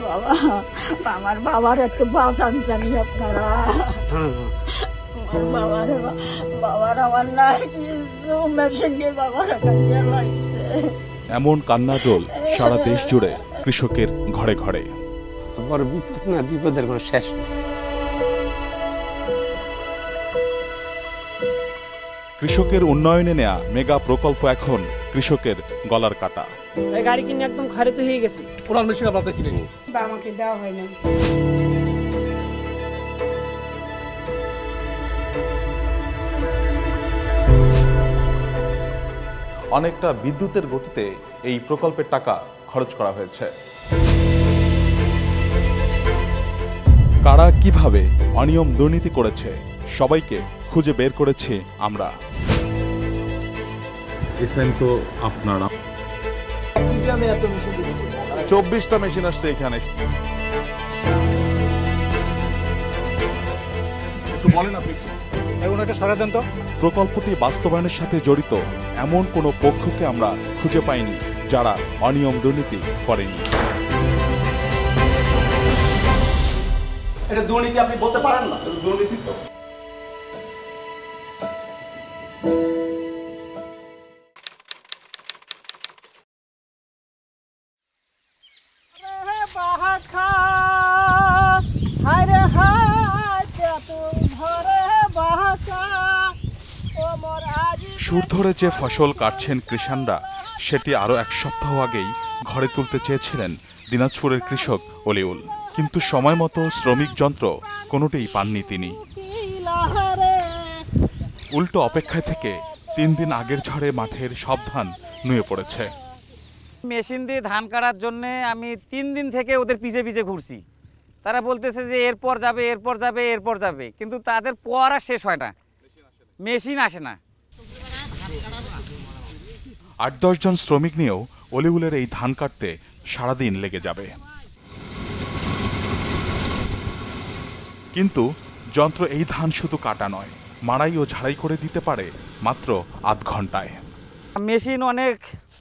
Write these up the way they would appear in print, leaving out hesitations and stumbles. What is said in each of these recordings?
বাবা, আমার বাবার একটু বাঁচান জানি আপনারা। বাবার আমার নাই কিছু, মেশিন দিয়ে বাবার কাটিয়ে লাগছে। এমন কান্নাজল সারা দেশ জুড়ে কৃষকের ঘরে ঘরে। বড় বিপদ না, বিপদের কোনো শেষ নেই। কৃষকের উন্নয়নে নেয়া মেগা প্রকল্প এখন কৃষকের গলার কাটা। এই গাড়ি কিনে একদম খারিত হয়ে গেছে। পুরান মেশিন আপনাদের কিনে নিন। বা আমাকে দেওয়া হয় না। অনেকটা বিদ্যুতের গতিতে এই প্রকল্পের টাকা খরচ করা হয়েছে। কারা কিভাবে অনিয়ম দুর্নীতি করেছে সবাইকে খুঁজে বের করেছি আমরা। এসএন তো আপনারা 24টা মেশিন আসছে এখানে। বলেন আপনি প্রকল্পটি বাস্তবায়নের সাথে জড়িত এমন কোনো পক্ষকে আমরা খুঁজে পাইনি যারা অনিয়ম দুর্নীতি করেনি। এটা দুর্নীতি আপনি বলতে পারেন না, এটা দুর্নীতি তো। সুর ধরে যে ফসল কাটছেন কৃষাণরা, সেটি আরও এক সপ্তাহ আগেই ঘরে তুলতে চেয়েছিলেন দিনাজপুরের কৃষক অলিউল, কিন্তু সময় মতো শ্রমিক যন্ত্র কোনোটিই পাননি তিনি। উল্টো অপেক্ষায় থেকে 3 দিন আগের ঝড়ে মাঠের সব ধান নুয়ে পড়েছে। মেশিন দিয়ে ধান কাটার জন্য আমি 3 দিন থেকে ওদের পিছে পিছে ঘুরছি। তারা বলতেছে যে এরপর যাবে, এরপর যাবে, এরপর যাবে, কিন্তু তাদের পর আর শেষ হয় না, মেশিন আসে না। 8-10 জন শ্রমিক নিয়েও অলিউলের এই ধান কাটতে সারাদিন লেগে যাবে। কিন্তু যন্ত্র এই ধান শুধু কাটা নয়, মাড়াই ও ঝাড়াই করে দিতে পারে মাত্র আধ ঘন্টায়। মেশিন অনেক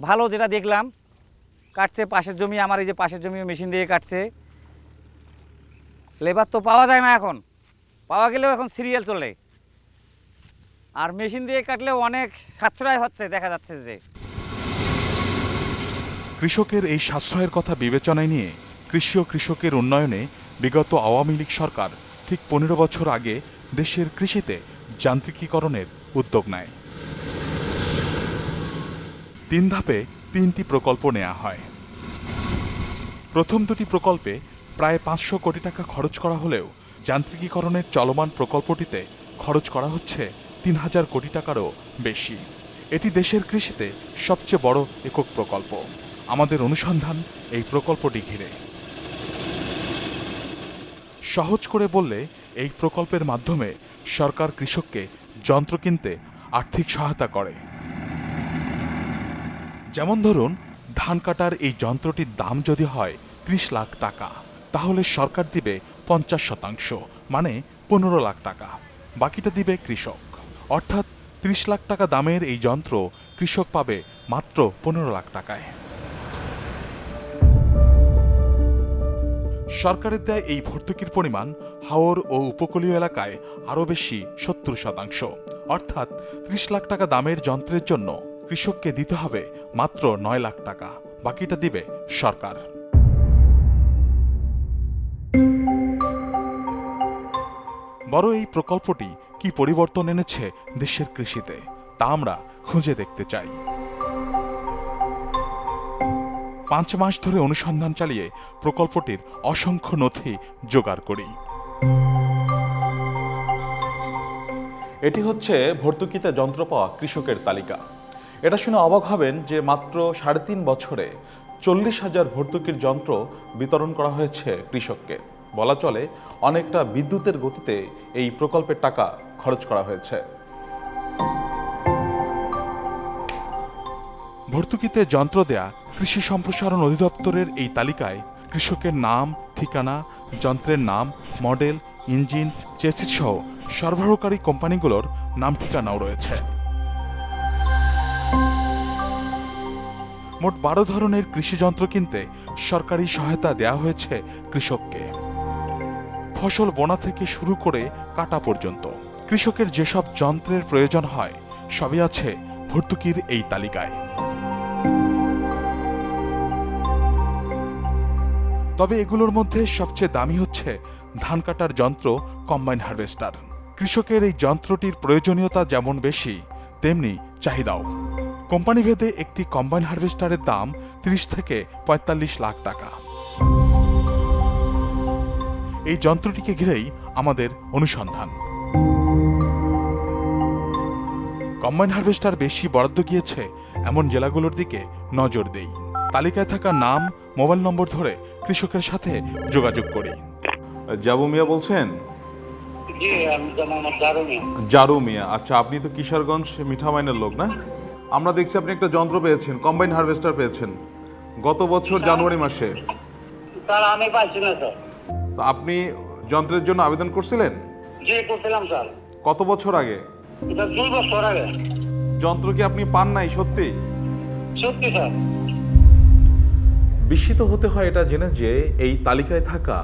ভালো, যেটা দেখলাম কাটছে পাশের জমি, আমার এই যে পাশের জমিও মেশিন দিয়ে কাটছে। লেবার তো পাওয়া যায় না, এখন পাওয়া গেলেও এখন সিরিয়াল চলে, আর মেশিন দিয়ে কাটলেও অনেক সাশ্রয় হচ্ছে দেখা যাচ্ছে। যে কৃষকের এই সাশ্রয়ের কথা বিবেচনায় নিয়ে কৃষি ও কৃষকের উন্নয়নে বিগত আওয়ামী লীগ সরকার ঠিক 15 বছর আগে দেশের কৃষিতে যান্ত্রিকীকরণের উদ্যোগ নেয়। 3 ধাপে 3টি প্রকল্প নেওয়া হয়। প্রথম 2টি প্রকল্পে প্রায় 500 কোটি টাকা খরচ করা হলেও যান্ত্রিকীকরণের চলমান প্রকল্পটিতে খরচ করা হচ্ছে 3000 কোটি টাকারও বেশি। এটি দেশের কৃষিতে সবচেয়ে বড় একক প্রকল্প। আমাদের অনুসন্ধান এই প্রকল্পটি ঘিরে। সহজ করে বললে, এই প্রকল্পের মাধ্যমে সরকার কৃষককে যন্ত্র কিনতে আর্থিক সহায়তা করে। যেমন ধরুন, ধান কাটার এই যন্ত্রটির দাম যদি হয় 30 লাখ টাকা, তাহলে সরকার দিবে 50%, মানে 15 লাখ টাকা। বাকিটা দিবে কৃষক। অর্থাৎ 30 লাখ টাকা দামের এই যন্ত্র কৃষক পাবে মাত্র 15 লাখ টাকায়। সরকারের দেয় এই ভর্তুকির পরিমাণ হাওর ও উপকূলীয় এলাকায় আরও বেশি 70%। অর্থাৎ 30 লাখ টাকা দামের যন্ত্রের জন্য কৃষককে দিতে হবে মাত্র 9 লাখ টাকা, বাকিটা দিবে সরকার। বড় এই প্রকল্পটি কি পরিবর্তন এনেছে দেশের কৃষিতে, তা আমরা খুঁজে দেখতে চাই। 5 মাস ধরে অনুসন্ধান চালিয়ে প্রকল্পটির অসংখ্য নথি জোগাড় করি। এটি হচ্ছে ভর্তুকিতে যন্ত্র পাওয়া কৃষকের তালিকা। এটা শুনে অবাক হবেন যে মাত্র 3.5 বছরে 40,000 ভর্তুকির যন্ত্র বিতরণ করা হয়েছে কৃষককে। বলা চলে অনেকটা বিদ্যুতের গতিতে এই প্রকল্পের টাকা খরচ করা হয়েছে। ভর্তুকিতে যন্ত্র দেয়া কৃষি সম্প্রসারণ অধিদপ্তরের এই তালিকায় কৃষকের নাম, ঠিকানা, যন্ত্রের নাম, মডেল, ইঞ্জিন, চেসিস সহ সরবরাহকারী কোম্পানিগুলোর নাম ঠিকানাও রয়েছে। মোট 12 ধরনের কৃষিযন্ত্র কিনতে সরকারি সহায়তা দেওয়া হয়েছে কৃষককে। ফসল বোনা থেকে শুরু করে কাটা পর্যন্ত কৃষকের যেসব যন্ত্রের প্রয়োজন হয় সবই আছে ভর্তুকির এই তালিকায়। তবে এগুলোর মধ্যে সবচেয়ে দামি হচ্ছে ধান কাটার যন্ত্র কম্বাইন হারভেস্টার। কৃষকের এই যন্ত্রটির প্রয়োজনীয়তা যেমন বেশি তেমনি চাহিদাও। কোম্পানি ভেদে একটি কম্বাইন হারভেস্টারের দাম 30 থেকে 45 লাখ টাকা। এই যন্ত্রটিকে ঘিরেই আমাদের অনুসন্ধান। কম্বাইন হারভেস্টার বেশি বরাদ্দ গিয়েছে এমন জেলাগুলোর দিকে নজর দেই। তালিকায় থাকা নাম, মোবাইল নম্বর ধরে কৃষকের সাথে যোগাযোগ করি। জাবু মিয়া বলছেন? জি, আমি মোহাম্মদ জারু মিয়া। জারু মিয়া, আচ্ছা, আপনি তো কিশোরগঞ্জ মিঠামাইনের লোক না? আমরা দেখছি আপনি একটা যন্ত্র পেয়েছেন, কম্বাইন হারভেস্টার পেয়েছেন গত বছর জানুয়ারি মাসে। স্যার আমি পাইছি না স্যার। তো আপনি যন্ত্রের জন্য আবেদন করছিলেন? জি করছিলাম স্যার। কত বছর আগে? এটা 2 বছর আগে। যন্ত্র কি আপনি পান নাই? সত্যি? সত্যি স্যার। বিস্মিত হতে হয় এটা জেনে যে এই তালিকায় থাকা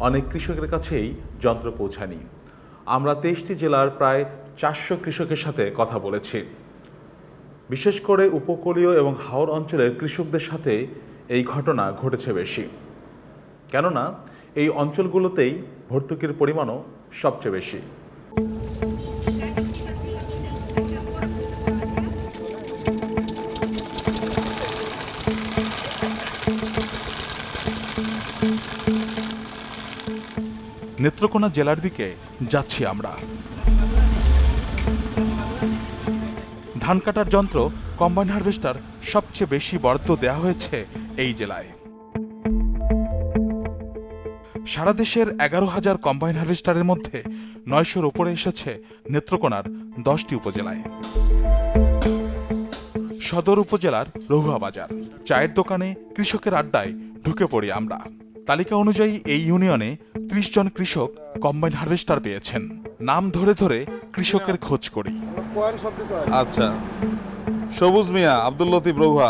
অনেক কৃষকের কাছেই যন্ত্র পৌঁছায়নি। আমরা 23টি জেলার প্রায় 400 কৃষকের সাথে কথা বলেছি। বিশেষ করে উপকূলীয় এবং হাওর অঞ্চলের কৃষকদের সাথে এই ঘটনা ঘটেছে বেশি, কেননা এই অঞ্চলগুলোতেই ভর্তুকির পরিমাণও সবচেয়ে বেশি। নেত্রকোনা জেলার দিকে যাচ্ছি আমরা। ধান কাটার যন্ত্র কম্বাইন হারভেস্টার সবচেয়ে বেশি বরাদ্দ দেওয়া হয়েছে এই জেলায়। সারা দেশের 11,000 কম্বাইন হারভেস্টারের মধ্যে 900-র উপরে এসেছে নেত্রকোনার 10টি উপজেলায়। সদর উপজেলার রহুয়া বাজার, চায়ের দোকানে, কৃষকের আড্ডায় ঢুকে পড়ি আমরা। তালিকা অনুযায়ী এই ইউনিয়নে 30 জন কৃষক কম্বাইন হারভেস্টার পেয়েছেন। নাম ধরে ধরে কৃষকের খোঁজ করি। আচ্ছা, সবুজ মিয়া, আব্দুল লতিফ রহুয়া,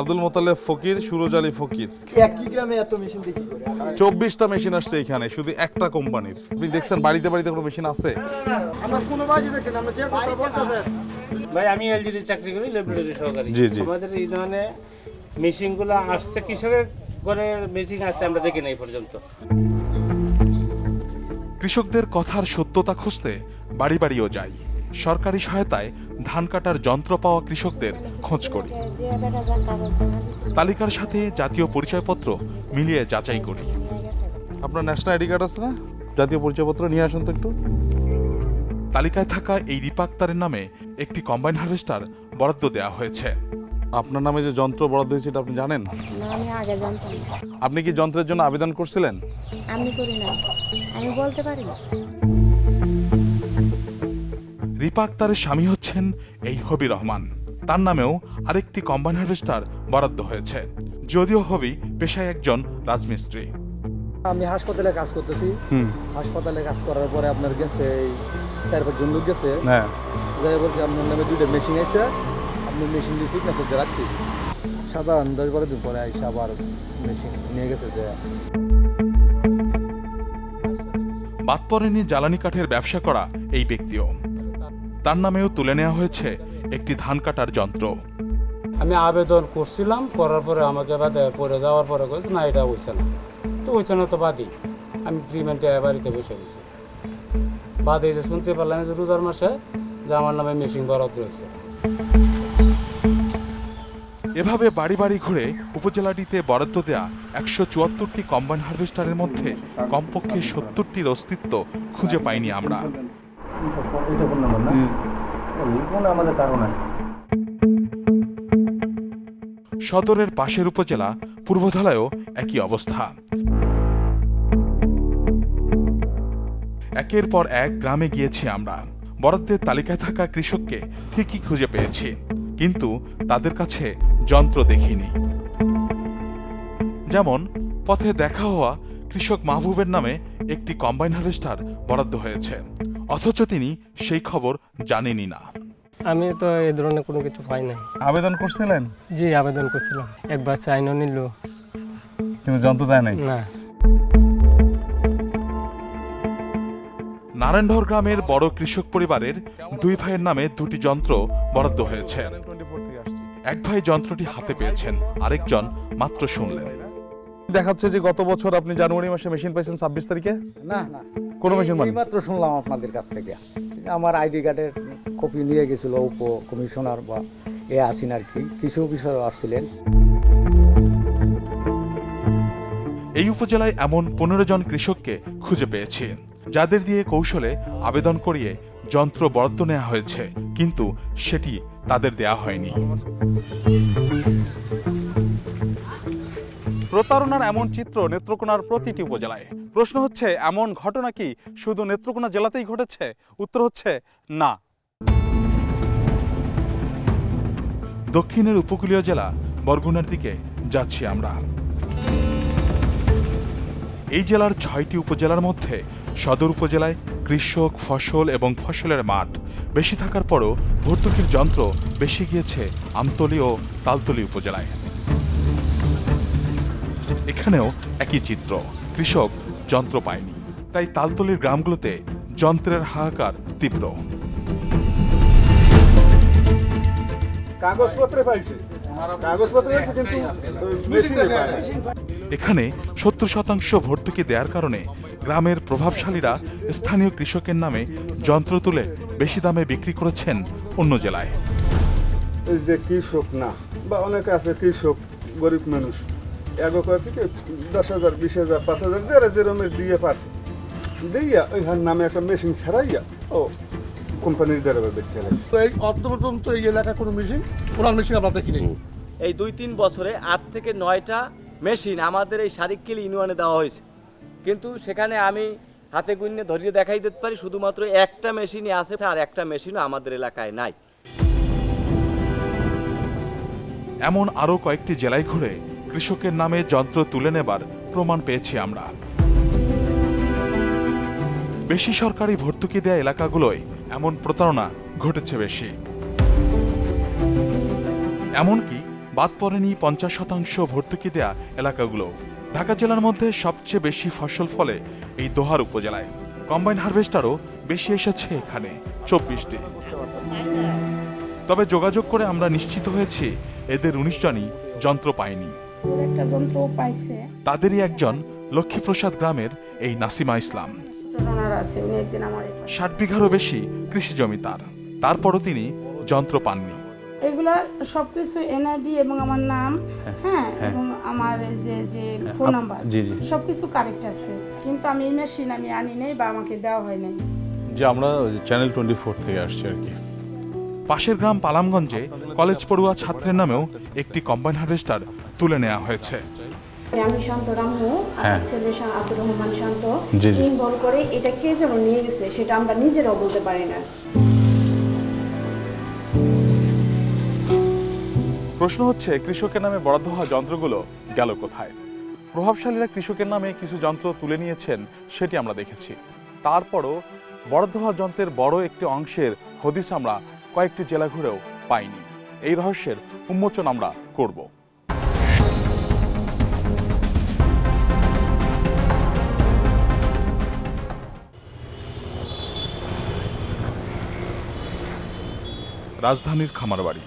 আব্দুল মোতালেব ফকির, সুরজ আলী ফকির। একই গ্রামে এত মেশিন দেখি করে? 24টা মেশিন আসছে এখানে, শুধু একটা কোম্পানির। আপনি দেখছেন বাড়িতে বাড়িতে কোনো মেশিন আছে? আমরা কোনো বাজে দেখেন, আমরা যে কথা বলতেছেন। ভাই আমি এলজিডি চাকরি করি, ল্যাবরেটরি সহকারী। জি জি। আমাদের এই ধরনের মেশিনগুলো আসছে, কৃষকের ঘরে মেশিন আছে, আমরা দেখি না এই পর্যন্ত। কৃষকদের কথার সত্যতা খুঁজতে বাড়ি বাড়িও যাই। সরকারি সহায়তায় ধান কাটার যন্ত্র পাওয়া কৃষকদের খোঁজ করি। তালিকার সাথে জাতীয় পরিচয়পত্র মিলিয়ে যাচাই করি। আপনার ন্যাশনাল আইডি কার্ড আছে না? জাতীয় পরিচয়পত্র নিয়ে আসুন তো একটু। তালিকায় থাকা এই রিপা আক্তারের নামে একটি কম্বাইন হারভেস্টার বরাদ্দ দেওয়া হয়েছে। আপনার নামে যে যন্ত্র বরাদ্দ হয়েছে এটা আপনি জানেন? না, আমি আগে জানতাম না। আপনি কি যন্ত্রের জন্য আবেদন করছিলেন? আমি করি না, আমি বলতে পারি না। রিপা আক্তারের স্বামী হচ্ছেন এই হবি রহমান। তার নামেও আরেকটি কম্বাইন হারভেস্টার বরাদ্দ হয়েছে, যদিও হবি পেশায় একজন রাজমিস্ত্রি। আমি হাসপাতালে কাজ করতেছি। হাসপাতালে কাজ করার পরে আপনার গেছে 4-5 জন লোক গেছে। হ্যাঁ, যাই বলছে আপনার নামে 2টা মেশিন আছে, আপনি মেশিন দিয়ে সিগনেচার রাখছি। সাধারণ 10-12 দিন পরে আইসা আবার মেশিন নিয়ে গেছে। যে বাদ পড়েনি জ্বালানি কাঠের ব্যবসা করা এই ব্যক্তিও। তার নামেও তুলে নেওয়া হয়েছে একটি ধান কাটার যন্ত্র। আমি আবেদন করছিলাম, করার পরে আমাকে বাদে পরে যাওয়ার পরে কইছে না এটা হইছে না। তো হইছে না তো বাদই, আমি ট্রিটমেন্টে বাড়িতে বসে গেছি। বাদে যে শুনতে পারলাম যে রোজার মাসে যে আমার নামে মেশিন বরাদ্দ হয়েছে। এভাবে বাড়ি বাড়ি ঘুরে উপজেলাটিতে বরাদ্দ দেয়া 174টি কম্বাইন হারভেস্টারের মধ্যে কমপক্ষে 70টির অস্তিত্ব খুঁজে পাইনি আমরা। সদরের পাশের উপজেলা পূর্বধলায়ও একই অবস্থা। একের পর এক গ্রামে গিয়েছি আমরা। বরাদ্দের তালিকায় থাকা কৃষককে ঠিকই খুঁজে পেয়েছি, কিন্তু তাদের কাছে যন্ত্র দেখিনি। যেমন পথে দেখা হওয়া কৃষক মাহবুবের নামে একটি কম্বাইন হারভেস্টার বরাদ্দ হয়েছে, অথচ তিনি সেই খবর জানেনই না। আমি তো এই ধরনের কোনো কিছু পাই নাই। আবেদন করছিলেন? জি, আবেদন করছিলাম, একবার চাইনও নিল, কিন্তু যন্ত্র দেয় নাই। না। নারায়ণঢর গ্রামের বড় কৃষক পরিবারের দুই ভাইয়ের নামে দুটি যন্ত্র বরাদ্দ হয়েছে। এক ভাই যন্ত্রটি হাতে পেয়েছেন, আরেকজন মাত্র শুনলেন। দেখাচ্ছে যে গত বছর আপনি জানুয়ারি মাসে মেশিন পাইছেন 26 তারিখে। না না, কোনো মেশিন মানে মাত্র শুনলাম আপনাদের কাছ থেকে। আমার আইডি কার্ডের কপি নিয়ে গেছিল উপ কমিশনার বা আসিন আর কি, কিছু বিষয় আসছিলেন। এই উপজেলায় এমন 15 জন কৃষককে খুঁজে পেয়েছি, যাদের দিয়ে কৌশলে আবেদন করিয়ে যন্ত্র বরাদ্দ নেওয়া হয়েছে, কিন্তু সেটি তাদের দেয়া হয়নি। প্রতারণার এমন চিত্র নেত্রকোনার প্রতিটি উপজেলায়। প্রশ্ন হচ্ছে, এমন ঘটনা কি শুধু নেত্রকোনা জেলাতেই ঘটেছে? উত্তর হচ্ছে না। দক্ষিণের উপকূলীয় জেলা বরগুনার দিকে যাচ্ছি আমরা। এই জেলার 6টি উপজেলার মধ্যে সদর উপজেলায় কৃষক, ফসল এবং ফসলের মাঠ বেশি থাকার পরও ভর্তুকির যন্ত্র বেশি গিয়েছে আমতলী ও তালতলী উপজেলায়। এখানেও একই চিত্র, কৃষক যন্ত্র পায়নি, তাই তালতলীর গ্রামগুলোতে যন্ত্রের হাহাকার তীব্র। কাগজপত্রে পাইছে, কাগজপত্রে আছে কিন্তু মেশিনে পায়। এখানে 70% ভর্তুকি দেওয়ার কারণে গ্রামের প্রভাবশালীরা স্থানীয় কৃষকের নামে যন্ত্র তুলে বেশি দামে বিক্রি করেছেন অন্য জেলায়। এই যে কৃষক না, বা অনেকে আছে কৃষক, গরিব মানুষ, এগো করছে কি 10,000, 20,000, 5,000 যারা যেরকমের দিয়ে পারছে, দিয়া ওইখান নামে একটা মেশিন ছাড়াইয়া ও কোম্পানির দ্বারা বেশি চালাইছে। এই অর্ধ পর্যন্ত এই এলাকায় কোনো মেশিন, পুরান মেশিন আমরা দেখিনি। এই 2-3 বছরে 8 থেকে 9টা মেশিন আমাদের এই শারিককেল ইউনিয়নে দেওয়া হয়েছে, কিন্তু সেখানে আমি হাতে গুণে ধরিয়ে দেখাই দিতে পারি শুধুমাত্র একটা মেশিনই আছে, আর একটা মেশিনও আমাদের এলাকায় নাই। এমন আরও কয়েকটি জেলায় ঘুরে কৃষকের নামে যন্ত্র তুলে নেবার প্রমাণ পেয়েছি আমরা। বেশি সরকারি ভর্তুকি দেয়া এলাকাগুলোয় এমন প্রতারণা ঘটেছে বেশি। এমনকি বাদ পড়েনি 50% ভর্তুকি দেয়া এলাকাগুলো। ঢাকা জেলার মধ্যে সবচেয়ে বেশি ফসল ফলে এই দোহার উপজেলায়। কম্বাইন হারভেস্টারও বেশি এসেছে এখানে, 24টি। তবে যোগাযোগ করে আমরা নিশ্চিত হয়েছি এদের 19 জনই যন্ত্র পায়নি। একটা যন্ত্র পাইছে, তাদেরই একজন লক্ষ্মীপ্রসাদ গ্রামের এই নাসিমা ইসলাম। 60 বিঘারও বেশি কৃষি জমি তার, তারপরও তিনি যন্ত্র পাননি। এগুলা সবকিছু এনআইডি এবং আমার নাম, হ্যাঁ, এবং আমার যে ফোন নাম্বার, সবকিছু কারেক্ট আছে, কিন্তু আমি এই মেশিন আমি আনি নাই বা আমাকে দেওয়া হয় নাই। যে আমরা চ্যানেল 24 থেকে আসছি আর কি। পাশের গ্রাম পালামগঞ্জে কলেজ পড়ুয়া ছাত্রের নামেও একটি কম্বাইন হারভেস্টার তুলে নেওয়া হয়েছে। আমি শান্ত রামু, আমার ছেলে আব্দুর রহমান শান্ত, তিন বল করে এটা কে যেন নিয়ে গেছে সেটা আমরা নিজেরাও বলতে পারি না। প্রশ্ন হচ্ছে, কৃষকের নামে বরাদ্দ হওয়া যন্ত্রগুলো গেল কোথায়? প্রভাবশালীরা কৃষকের নামে কিছু যন্ত্র তুলে নিয়েছেন, সেটি আমরা দেখেছি। তারপরও বরাদ্দ হওয়া যন্ত্রের বড় একটি অংশের হদিস আমরা কয়েকটি জেলা ঘুরেও পাইনি। এই রহস্যের উন্মোচন আমরা করব। রাজধানীর খামারবাড়ি।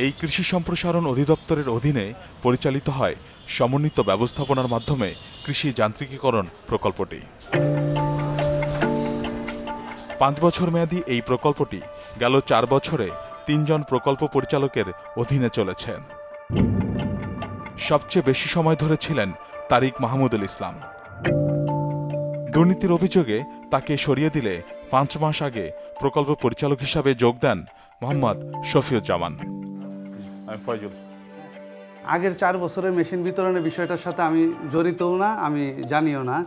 এই কৃষি সম্প্রসারণ অধিদপ্তরের অধীনে পরিচালিত হয় সমন্বিত ব্যবস্থাপনার মাধ্যমে কৃষি যান্ত্রিকীকরণ প্রকল্পটি। 5 বছর মেয়াদী এই প্রকল্পটি গেল 4 বছরে 3 জন প্রকল্প পরিচালকের অধীনে চলেছে। সবচেয়ে বেশি সময় ধরে ছিলেন তারিক মাহমুদুল ইসলাম। দুর্নীতির অভিযোগে তাকে সরিয়ে দিলে 5 মাস আগে প্রকল্প পরিচালক হিসাবে যোগ দেন মোহাম্মদ শফিউজ্জামান। আগের 4 বছরের মেশিন বিতরণের বিষয়টার সাথে আমি জড়িতও না, আমি জানিও না।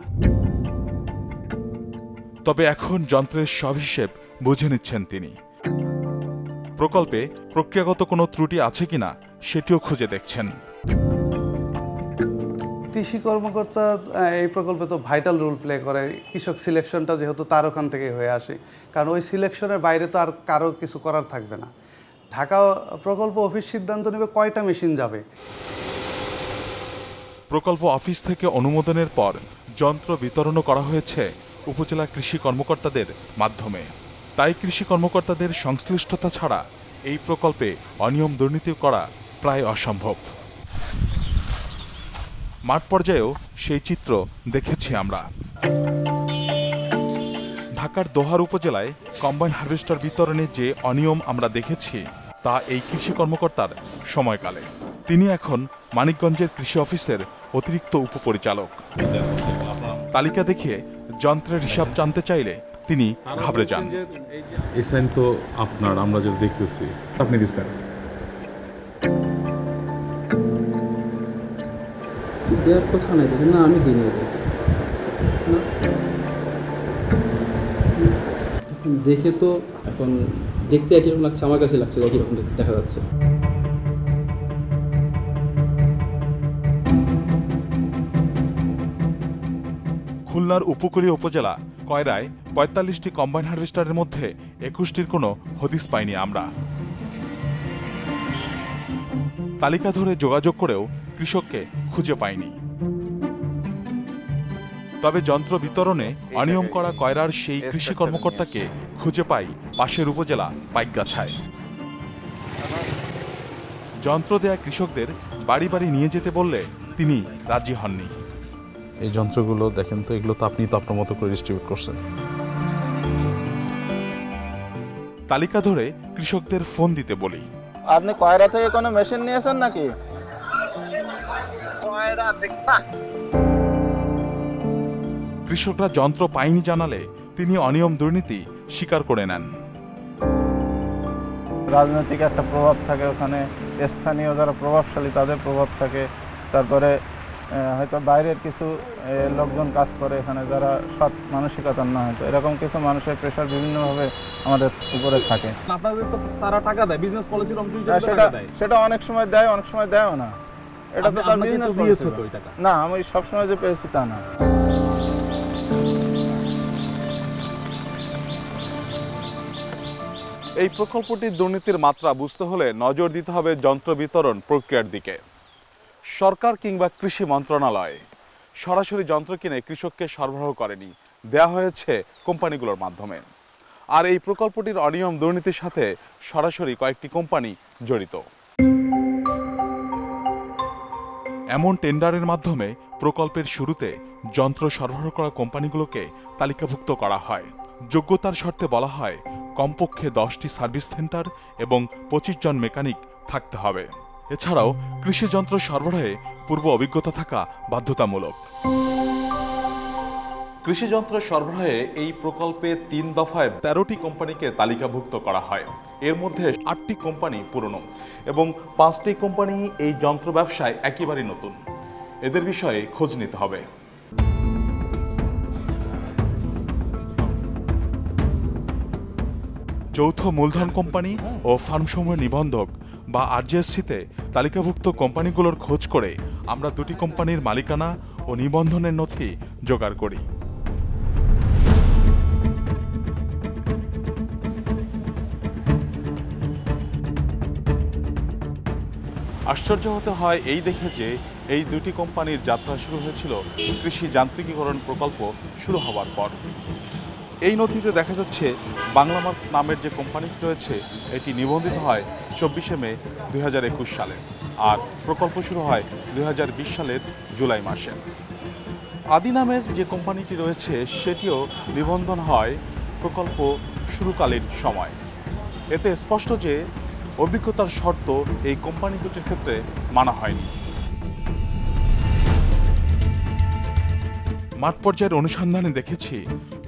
তবে এখন যন্ত্রের সব হিসেব বুঝে নিচ্ছেন তিনি। প্রকল্পে প্রক্রিয়াগত কোনো ত্রুটি আছে কিনা সেটিও খুঁজে দেখছেন। কৃষি কর্মকর্তা এই প্রকল্পে তো ভাইটাল রোল প্লে করে। কৃষক সিলেকশনটা যেহেতু তার ওখান থেকে হয়ে আসে, কারণ ওই সিলেকশনের বাইরে তো আর কারো কিছু করার থাকবে না। ঢাকা প্রকল্প অফিস সিদ্ধান্ত নেবে কয়টা মেশিন যাবে। প্রকল্প অফিস থেকে অনুমোদনের পর যন্ত্র বিতরণও করা হয়েছে উপজেলা কৃষি কর্মকর্তাদের মাধ্যমে। তাই কৃষি কর্মকর্তাদের সংশ্লিষ্টতা ছাড়া এই প্রকল্পে অনিয়ম দুর্নীতি করা প্রায় অসম্ভব। মাঠ পর্যায়েও সেই চিত্র দেখেছি আমরা। ঢাকার দোহার উপজেলায় কম্বাইন হারভেস্টার বিতরণে যে অনিয়ম আমরা দেখেছি তা এই কৃষি কর্মকর্তার সময়কালে। তিনি এখন মানিকগঞ্জের কৃষি অফিসের অতিরিক্ত উপপরিচালক। তালিকা দেখে যন্ত্রের হিসাব জানতে চাইলে তিনি ঘাবড়ে যান। এই সাইন তো আপনার, আমরা যেটা দেখতেছি আপনি দিচ্ছেন। দেওয়ার কথা নাই, দেখেন না আমি দিই না এদেরকে। এখন দেখে তো এখন দেখতে একই রকম লাগছে, আমার কাছে লাগছে একই রকম দেখা যাচ্ছে। খুলনার উপকূলীয় উপজেলা কয়রায় ৪৫টি কম্বাইন হারভেস্টারের মধ্যে ২১টির কোনো হদিস পাইনি আমরা। তালিকা ধরে যোগাযোগ করেও কৃষককে খুঁজে পাইনি। তবে যন্ত্র বিতরণে অনিয়ম করা কয়রার সেই কৃষি কর্মকর্তাকে খুঁজে পাই পাশের উপজেলা পাইকগাছায়। যন্ত্র দেয়া কৃষকদের বাড়ি বাড়ি নিয়ে যেতে বললে তিনি রাজি হননি। এই যন্ত্রগুলো দেখেন তো, এগুলো তো আপনি তো আপনার মতো করে ডিস্ট্রিবিউট করছেন। তালিকা ধরে কৃষকদের ফোন দিতে বলি। আপনি কয়রা থেকে কোনো মেশিন নিয়েছেন নাকি? কৃষকরা যন্ত্র পায়নি জানালে তিনি অনিয়ম দুর্নীতি স্বীকার করে নেন। রাজনৈতিক একটা প্রভাব থাকে ওখানে, স্থানীয় যারা প্রভাবশালী তাদের প্রভাব থাকে, তারপরে হয়তো বাইরের কিছু লোকজন কাজ করে এখানে যারা সৎ মানসিকতার না, হয়তো এরকম কিছু মানুষের প্রেশার বিভিন্নভাবে আমাদের উপরে থাকে। আপনাদের তো তারা টাকা দেয়, বিজনেস পলিসির অংশ হিসেবে টাকা দেয়। সেটা অনেক সময় দেয়, অনেক সময় দেয়ও না। এটা তো তার বিজনেস পলিসি না, আমি সবসময় যে পেয়েছি তা না। এই প্রকল্পটির দুর্নীতির মাত্রা বুঝতে হলে নজর দিতে হবে যন্ত্র বিতরণ প্রক্রিয়ার দিকে। সরকার কিংবা কৃষি মন্ত্রণালয় সরাসরি যন্ত্র কিনে কৃষককে সরবরাহ করেনি, দেয়া হয়েছে কোম্পানিগুলোর মাধ্যমে। আর এই প্রকল্পটির অনিয়ম দুর্নীতির সাথে সরাসরি কয়েকটি কোম্পানি জড়িত। এমন টেন্ডারের মাধ্যমে প্রকল্পের শুরুতে যন্ত্র সরবরাহ করা কোম্পানিগুলোকে তালিকাভুক্ত করা হয়। যোগ্যতার শর্তে বলা হয় কমপক্ষে 10টি সার্ভিস সেন্টার এবং 25 জন মেকানিক থাকতে হবে। এছাড়াও কৃষি যন্ত্র সরবরাহে পূর্ব অভিজ্ঞতা থাকা বাধ্যতামূলক। কৃষি যন্ত্র সরবরাহে এই প্রকল্পে 3 দফায় 13টি কোম্পানিকে তালিকাভুক্ত করা হয়। এর মধ্যে 8টি কোম্পানি পুরনো এবং 5টি কোম্পানি এই যন্ত্র ব্যবসায় একেবারেই নতুন। এদের বিষয়ে খোঁজ নিতে হবে। যৌথ মূলধন কোম্পানি ও ফার্মসমূহের নিবন্ধক বা আরজিএসসিতে তালিকাভুক্ত কোম্পানিগুলোর খোঁজ করে আমরা 2টি কোম্পানির মালিকানা ও নিবন্ধনের নথি জোগাড় করি। আশ্চর্য হতে হয় এই দেখে যে এই 2টি কোম্পানির যাত্রা শুরু হয়েছিল কৃষি যান্ত্রিকীকরণ প্রকল্প শুরু হওয়ার পর। এই নথিতে দেখা যাচ্ছে বাংলামার্ক নামের যে কোম্পানিটি রয়েছে এটি নিবন্ধিত হয় 24শে মে 2021 সালে, আর প্রকল্প শুরু হয় 2020 সালের জুলাই মাসে। আদি নামের যে কোম্পানিটি রয়েছে সেটিও নিবন্ধন হয় প্রকল্প শুরুকালীন সময়। এতে স্পষ্ট যে অভিজ্ঞতার শর্ত এই কোম্পানি দুটির ক্ষেত্রে মানা হয়নি। মাঠ পর্যায়ের অনুসন্ধানে দেখেছি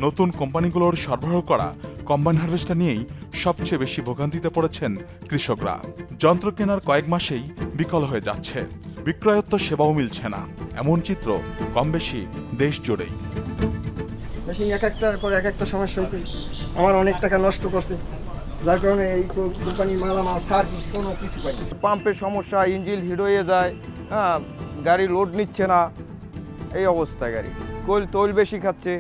নতুন কোম্পানিগুলোর সরবরাহ করা কম্বাইন হারভেস্টার নিয়েই সবচেয়ে বেশি ভোগান্তিতে পড়েছেন কৃষকরা। যন্ত্র কেনার কয়েক মাসেই বিকল হয়ে যাচ্ছে, বিক্রয়োত্তর সেবাও মিলছে না, এমন চিত্র কম বেশি দেশ জুড়েই। মেশিন এক একটার পর এক একটা সমস্যা হয়েছে, আমার অনেক টাকা নষ্ট করছে, যার কারণে এই কোম্পানির মালামাল সার্ভিস কোনো কিছু পাই। পাম্পের সমস্যা, ইঞ্জিন হিট হয়ে যায়, গাড়ি লোড নিচ্ছে না, এই অবস্থা গাড়ি তোল বেশি খাচ্ছে।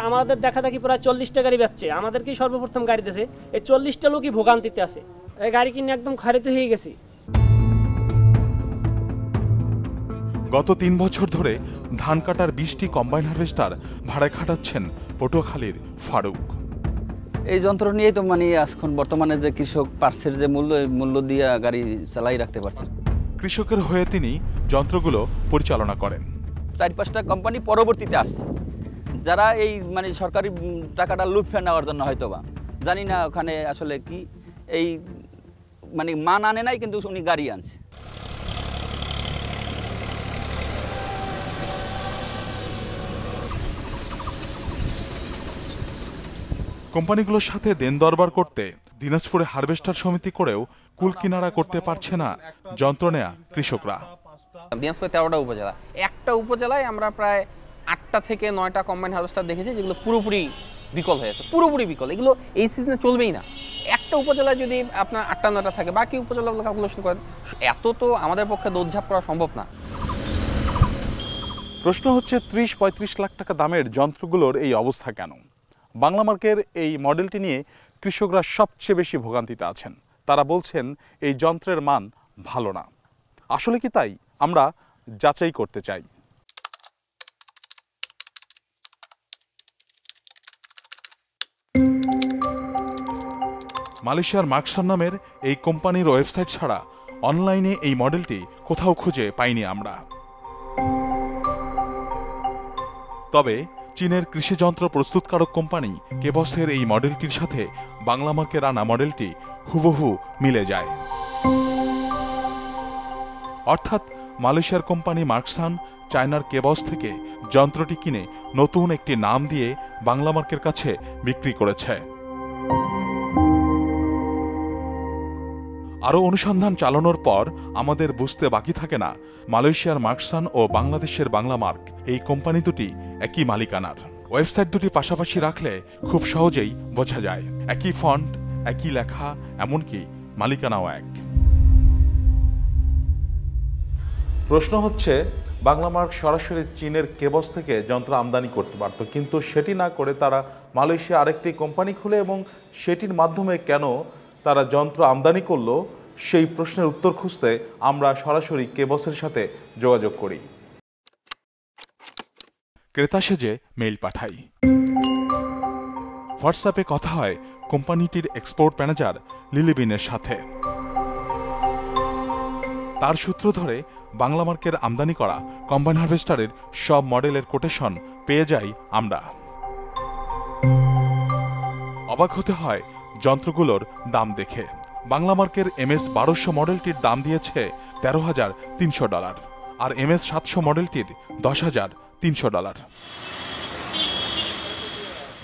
আমাদের দেখা দেখি প্রায় 40টা গাড়ি বেচছে, আমাদেরকেই সর্বপ্রথম গাড়ি দিয়েছে। এই 40টা লোকই ভোগান্তিতে আছে। এই গাড়ি কিনে একদম খারিত হয়ে গেছি। গত 3 বছর ধরে ধান কাটার 20টি কম্বাইন হারভেস্টার ভাড়ায় খাটাচ্ছেন পটুয়াখালীর ফারুক। এই যন্ত্র নিয়েই তো মানে এখন বর্তমানে যে কৃষক পার্সের যে মূল্য দিয়ে গাড়ি চালাই রাখতে পারছেন। কৃষকের হয়ে তিনি যন্ত্রগুলো পরিচালনা করেন। 4-5টা কোম্পানি পরবর্তীতে আসছে, যারা এই মানে সরকারি টাকাটা লুফে নেওয়ার জন্য হয়তোবা, জানি না ওখানে আসলে কি এই মানে মান আনে নাই, কিন্তু উনি গাড়ি আনছে। কোম্পানিগুলোর সাথে দেন দরবার করতে দিনাজপুরে হারভেস্টার সমিতি করেও কুল কিনারা করতে পারছে না যন্ত্র নেয়া কৃষকরা। দিনাজপুরে 13টা উপজেলা, একটা উপজেলায় আমরা প্রায় 8টা থেকে 9টা কম্বাইন হারভেস্টার দেখেছি যেগুলো পুরোপুরি বিকল হয়েছে, পুরোপুরি বিকল। এগুলো এই সিজনে চলবেই না। একটা উপজেলায় যদি আপনার 8টা-9টা থাকে, বাকি উপজেলাগুলো ক্যালকুলেশন করেন, এত তো আমাদের পক্ষে দৌড়ঝাঁপ করা সম্ভব না। প্রশ্ন হচ্ছে 30-35 লাখ টাকা দামের যন্ত্রগুলোর এই অবস্থা কেন? বাংলা মার্কের এই মডেলটি নিয়ে কৃষকরা সবচেয়ে বেশি ভোগান্তিতে আছেন। তারা বলছেন এই যন্ত্রের মান ভালো না। আসলে কি তাই? আমরা যাচাই করতে চাই। মালয়েশিয়ার মার্কসন নামের এই কোম্পানির ওয়েবসাইট ছাড়া অনলাইনে এই মডেলটি কোথাও খুঁজে পাইনি আমরা। তবে চীনের কৃষিযন্ত্র প্রস্তুতকারক কোম্পানি কেবসের এই মডেলটির সাথে বাংলা মার্কের আনা মডেলটি হুবহু মিলে যায়। অর্থাৎ মালয়েশিয়ার কোম্পানি মার্কসান চায়নার কেবস থেকে যন্ত্রটি কিনে নতুন একটি নাম দিয়ে বাংলা মার্কের কাছে বিক্রি করেছে। আরও অনুসন্ধান চালানোর পর আমাদের বুঝতে বাকি থাকে না মালয়েশিয়ার মার্কসান ও বাংলাদেশের বাংলা মার্ক এই কোম্পানি দুটি একই মালিকানার। ওয়েবসাইট দুটি পাশাপাশি রাখলে খুব সহজেই বোঝা যায়, একই ফন্ট, একই লেখা, এমনকি মালিকানাও এক। প্রশ্ন হচ্ছে, বাংলা মার্ক সরাসরি চীনের কেবস থেকে যন্ত্র আমদানি করতে পারত, কিন্তু সেটি না করে তারা মালয়েশিয়া আরেকটি কোম্পানি খুলে এবং সেটির মাধ্যমে কেন তারা যন্ত্র আমদানি করলো, সেই প্রশ্নের উত্তর খুঁজতে আমরা সরাসরি কেবসের সাথে যোগাযোগ করি। ক্রেতা সেজে মেইল পাঠাই। হোয়াটসঅ্যাপে কথা হয় কোম্পানিটির এক্সপোর্ট ম্যানেজার লিলিবিনের সাথে। তার সূত্র ধরে বাংলা মার্কের আমদানি করা কম্বাইন হারভেস্টারের সব মডেলের কোটেশন পেয়ে যাই আমরা। অবাক হতে হয় যন্ত্রগুলোর দাম দেখে। বাংলা মার্কের MS 1200 মডেলটির দাম দিয়েছে $13,300 আর MS 700 মডেলটির $10,300।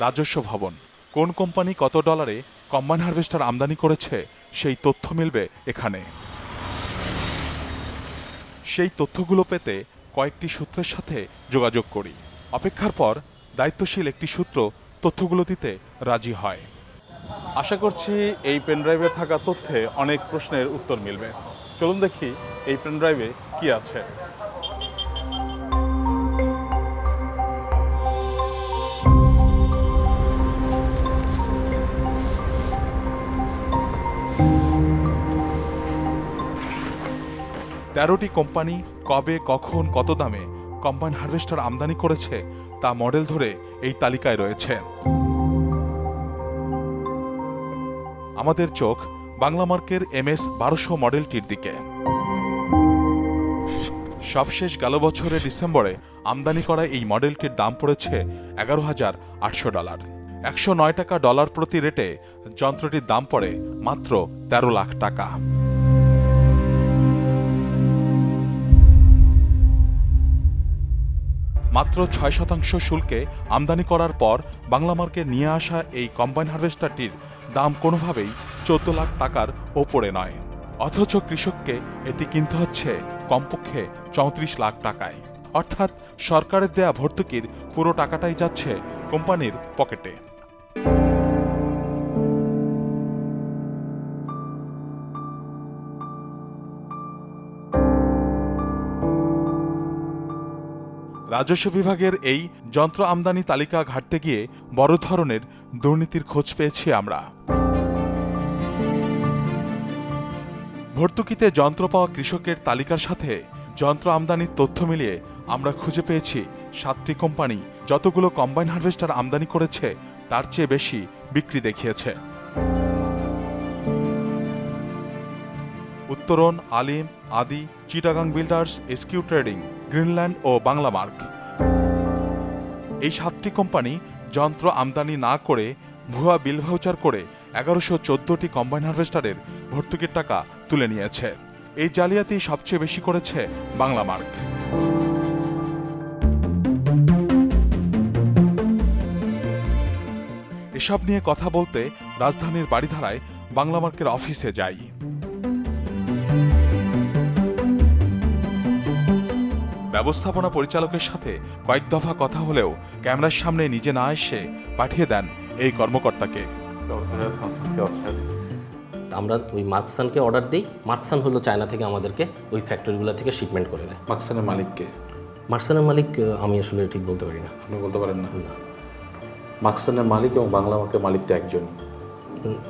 রাজস্ব ভবন কোন কোম্পানি কত ডলারে কম্বাইন হারভেস্টার আমদানি করেছে সেই তথ্য মিলবে এখানে। সেই তথ্যগুলো পেতে কয়েকটি সূত্রের সাথে যোগাযোগ করি। অপেক্ষার পর দায়িত্বশীল একটি সূত্র তথ্যগুলো দিতে রাজি হয়। আশা করছি এই পেনড্রাইভে থাকা তথ্যে অনেক প্রশ্নের উত্তর মিলবে। চলুন দেখি এই পেনড্রাইভে কি আছে। তেরোটি কোম্পানি কবে, কখন, কত দামে কম্বাইন হারভেস্টার আমদানি করেছে তা মডেল ধরে এই তালিকায় রয়েছে। আমাদের চোখ বাংলা মার্কের MS 1200 মডেলটির দিকে। সবশেষ গেল বছরের ডিসেম্বরে আমদানি করা এই মডেলটির দাম পড়েছে $11,800। 109 টাকা ডলার প্রতি রেটে যন্ত্রটির দাম পড়ে মাত্র 13 লাখ টাকা। মাত্র 6% শুল্কে আমদানি করার পর বাংলা মার্কে নিয়ে আসা এই কম্বাইন হারভেস্টারটির দাম কোনোভাবেই 14 লাখ টাকার ওপরে নয়, অথচ কৃষককে এটি কিনতে হচ্ছে কমপক্ষে 34 লাখ টাকায়। অর্থাৎ সরকারের দেয়া ভর্তুকির পুরো টাকাটাই যাচ্ছে কোম্পানির পকেটে। রাজস্ব বিভাগের এই যন্ত্র আমদানি তালিকা ঘাঁটতে গিয়ে বড় ধরনের দুর্নীতির খোঁজ পেয়েছি আমরা। ভর্তুকিতে যন্ত্র পাওয়া কৃষকের তালিকার সাথে যন্ত্র আমদানির তথ্য মিলিয়ে আমরা খুঁজে পেয়েছি 7টি কোম্পানি যতগুলো কম্বাইন হারভেস্টার আমদানি করেছে তার চেয়ে বেশি বিক্রি দেখিয়েছে। Uttaran, Alim, Adi, Chittagong builders, SQ trading, Greenland ও বাংলা মার্ক। এই 7টি কোম্পানি যন্ত্র আমদানি না করে ভুয়া বিল ভাউচার করে 1114টি কম্বাইন হারভেস্টারের ভর্তুকির টাকা তুলে নিয়েছে। এই জালিয়াতি সবচেয়ে বেশি করেছে বাংলা মার্ক। এসব নিয়ে কথা বলতে রাজধানীর বাড়িধারায় বাংলা মার্কের অফিসে যাই। ব্যবস্থাপনা পরিচালকের সাথে কয়েক দফা কথা হলেও ক্যামেরার সামনে নিজে না এসে পাঠিয়ে দেন এই কর্মকর্তাকে। আমরা ওই মার্কসানকে অর্ডার দিই, মার্কসান হলো চায়না থেকে আমাদেরকে ওই ফ্যাক্টরিগুলো থেকে শিপমেন্ট করে দেয়। মার্কসানের মালিককে? মার্কসানের মালিক আমি আসলে ঠিক বলতে পারি না। আপনি বলতে পারেন না? মার্কসানের মালিক এবং বাংলা মার্কের মালিক তো একজন,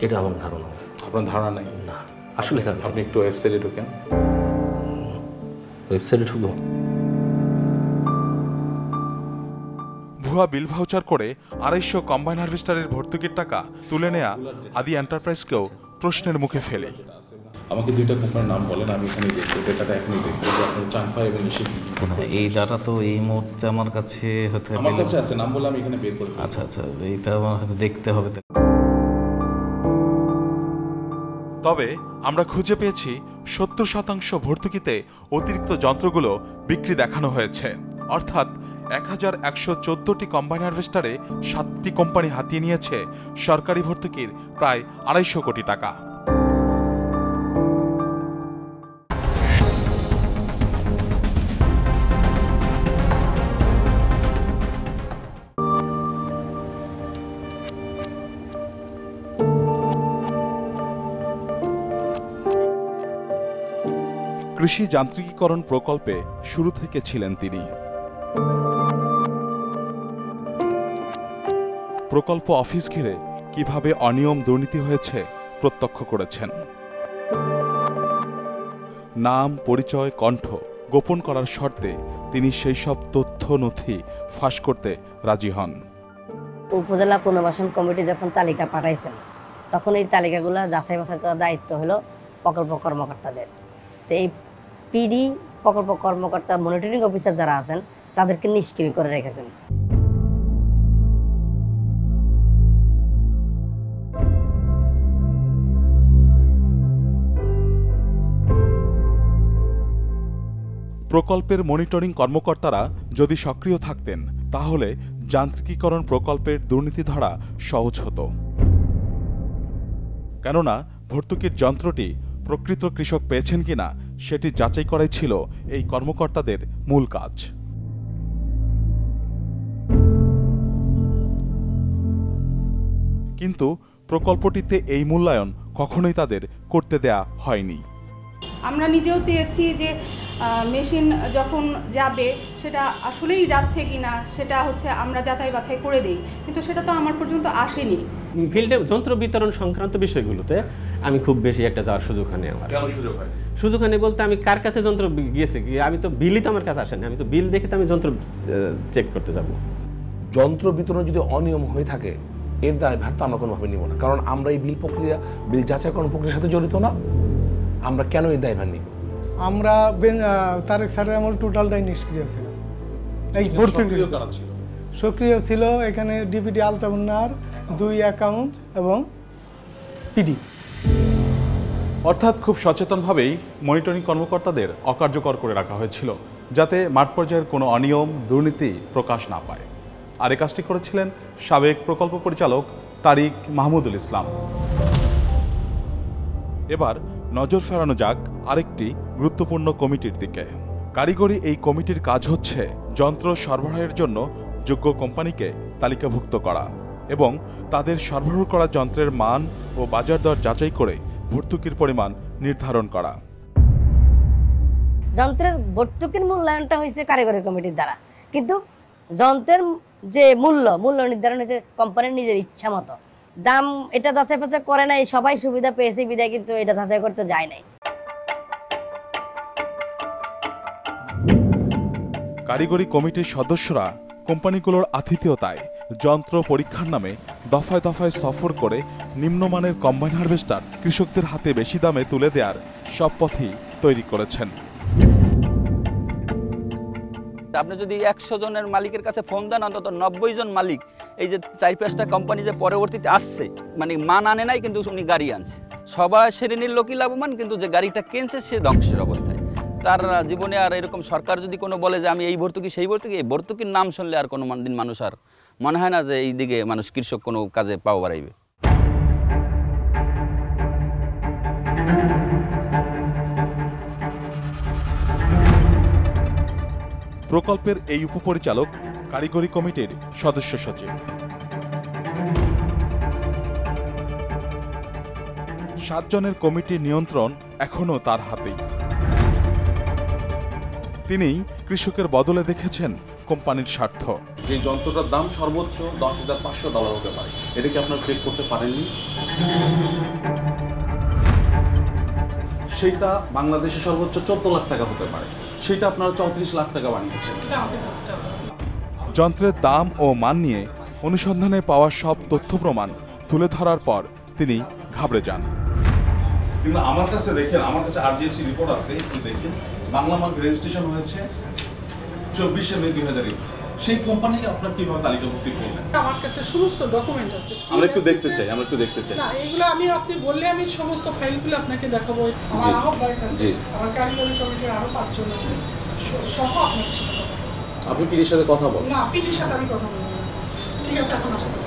এটা আমার ধারণা। আপনার ধারণা নাই? না আসলে আপনি একটু ওয়েবসাইটে ঢোকেন। ওয়েবসাইটে ঢুকবো। ভুয়া বিল ভাউচার করে 250 কম্বাইন হারভেস্টারের ভর্তুকির টাকা তুলে নেয়া আদি এন্টারপ্রাইজকেও প্রশ্নের মুখে ফেলে। আমাকে 2টা কোম্পানির নাম বলেন, আমি এখানে দেখবো, ডেটাটা এখনই দেখবো। আপনার চাম্পা এবং এই ডাটা তো এই মুহূর্তে আমার কাছে হতে আমার কাছে আছে, নাম বলে আমি এখানে বের করে। আচ্ছা আচ্ছা, এইটা আমার হয়তো দেখতে হবে। তবে আমরা খুঁজে পেয়েছি 70% ভর্তুকিতে অতিরিক্ত যন্ত্রগুলো বিক্রি দেখানো হয়েছে। অর্থাৎ 1114টি কম্বাইন হারভেস্টারে 7টি কোম্পানি হাতিয়ে নিয়েছে সরকারি ভর্তুকির প্রায় 250 কোটি টাকা। কৃষি যান্ত্রিকীকরণ প্রকল্পে শুরু থেকে ছিলেন তিনি। প্রকল্প অফিস ঘিরে কিভাবে অনিয়ম দুর্নীতি হয়েছে প্রত্যক্ষ করেছেন। নাম, পরিচয়, কণ্ঠ গোপন করার শর্তে তিনি সেই সব তথ্য নথি ফাঁস করতে রাজি হন। উপজেলা পুনর্বাসন কমিটি যখন তালিকা পাঠাইছেন তখন এই তালিকাগুলো যাচাই বাছাই করার দায়িত্ব হলো প্রকল্প কর্মকর্তাদের। তো এই পিডি প্রকল্প কর্মকর্তা মনিটরিং অফিসার যারা আছেন তাদেরকে নিষ্ক্রিয় করে রেখেছেন। প্রকল্পের মনিটরিং কর্মকর্তারা যদি সক্রিয় থাকতেন তাহলে যান্ত্রিকীকরণ প্রকল্পের দুর্নীতি ধরা সহজ হতো। কেননা ভর্তুকির যন্ত্রটি প্রকৃত কৃষক পেয়েছেন কিনা সেটি যাচাই করাই ছিল এই কর্মকর্তাদের মূল কাজ। কিন্তু প্রকল্পটিতে এই মূল্যায়ন কখনোই তাদের করতে দেয়া হয়নি। আমরা নিজেও চেয়েছি যে মেশিন যখন যাবে সেটা আসলেই যাচ্ছে কিনা সেটা হচ্ছে আমরা যাচাই বাছাই করে দেই, কিন্তু সেটা তো আমার পর্যন্ত আসেনি। ফিল্ডে যন্ত্র বিতরণ সংক্রান্ত বিষয়গুলোতে আমি খুব বেশি একটা যাওয়ার সুযোগ হয়নি আমার। কেন সুযোগ হয়? সুযোগ হয়নি বলতে আমি কার কাছে যন্ত্র গিয়েছে, আমি তো বিলই তো আমার কাছে আসেনি, আমি তো বিল দেখে তো আমি যন্ত্র চেক করতে যাব। যন্ত্র বিতরণ যদি অনিয়ম হয়ে থাকে এর দায়ভার তো আমরা কোনোভাবে নিব না, কারণ আমরা এই বিল যাচাইকরণ প্রক্রিয়ার সাথে জড়িত না। আমরা কেন এই দায়ভার নিব? আমরা তারেক স্যারের আমল টোটালটাই নিষ্ক্রিয় ছিল। এই সক্রিয় ছিল এখানে ডিপিটি আলতাবুন্নার 2 অ্যাকাউন্ট এবং পিডি। অর্থাৎ খুব সচেতনভাবেই মনিটরিং কর্মকর্তাদের অকার্যকর করে রাখা হয়েছিল যাতে মাঠ পর্যায়ের কোনো অনিয়ম দুর্নীতি প্রকাশ না পায়। আর এই কাজটি করেছিলেন সাবেক প্রকল্প পরিচালক তারিক মাহমুদুল ইসলাম। এবার নজর ফেরানো যাক আরেকটি গুরুত্বপূর্ণ কমিটির দিকে। কারিগরি এই কমিটির কাজ হচ্ছে যন্ত্র সরবরাহের জন্য যোগ্য কোম্পানিকে তালিকাভুক্ত করা এবং তাদের সরবরাহ করা যন্ত্রের মান ও বাজার দর যাচাই করে ভর্তুকির পরিমাণ নির্ধারণ করা। যন্ত্রের ভর্তুকির মূল্যায়নটা হয়েছে কারিগরি কমিটির দ্বারা, কিন্তু যন্ত্রের যে মূল্য নির্ধারণ হয়েছে কোম্পানির নিজের ইচ্ছা মতো। দাম এটা যাচাই বাছাই করে নাই, সবাই সুবিধা পেয়েছে বিদায় কিন্তু এটা যাচাই করতে যায় নাই। কারিগরি কমিটির সদস্যরা কোম্পানিগুলোর আতিথেয়তায় যন্ত্র পরীক্ষার নামে দফায় দফায় সফর করে নিম্নমানের কম্বাইন হারভেস্টার কৃষকদের হাতে বেশি দামে তুলে দেওয়ার সব পথই তৈরি করেছেন। আপনি যদি 100 জনের মালিকের কাছে ফোন দেন, অন্তত 90 জন মালিক এই যে 4-5টা কোম্পানি যে পরবর্তীতে আসছে, মানে মান আনে নাই কিন্তু উনি গাড়ি আনছে। সবাই শ্রেণীর লোকই লাভবান, কিন্তু যে গাড়িটা কিনছে সে ধ্বংসের অবস্থায়। তার জীবনে আর এরকম সরকার যদি কোনো বলে যে আমি এই ভর্তুকি সেই ভর্তুকি, এই ভর্তুকির নাম শুনলে আর কোনো দিন মানুষ আর মনে হয় না যে এই দিকে মানুষ কৃষক কোনো কাজে পাও বাড়াইবে। প্রকল্পের এই উপপরিচালক কারিগরি কমিটির সদস্য সচিব। 7 জনের কমিটির নিয়ন্ত্রণ এখনও তার হাতেই। তিনি কৃষকের বদলে দেখেছেন কোম্পানির স্বার্থ। যে যন্ত্রটার দাম সর্বোচ্চ $10,500 হতে পারে, এটা কি আপনারা চেক করতে পারেননি? সেটা বাংলাদেশে সর্বোচ্চ 14 লাখ টাকা হতে পারে, সেটা আপনারা 34 লাখ টাকা বানিয়েছেন। যন্ত্রের দাম ও মান নিয়ে অনুসন্ধানে পাওয়া সব তথ্য প্রমাণ তুলে ধরার পর তিনি ঘাবড়ে যান। কিন্তু আমার কাছে দেখেন, আমার কাছে আরজিএসি রিপোর্ট আছে, একটু দেখেন। বাংলা মার্ক রেজিস্ট্রেশন হয়েছে 24 মে 2021। সেই কোম্পানি আপনারা কিভাবে তালিকাভুক্তি করলেন? আমার কাছে সমস্ত ডকুমেন্ট আছে। আমরা একটু দেখতে চাই। না, এগুলো আপনি বললে আমি সমস্ত ফাইলগুলো আপনাকে দেখাবো। আমার আহ্বায়ক আছে, আমার কারিগরি কমিটির আরো 5 জন আছে, সহ আপনার সাথে কথা বলবো। আপনি পিডির সাথে কথা বলেন? না, পিডির সাথে আমি কথা বলবো। ঠিক আছে, এখন আসতে পারেন।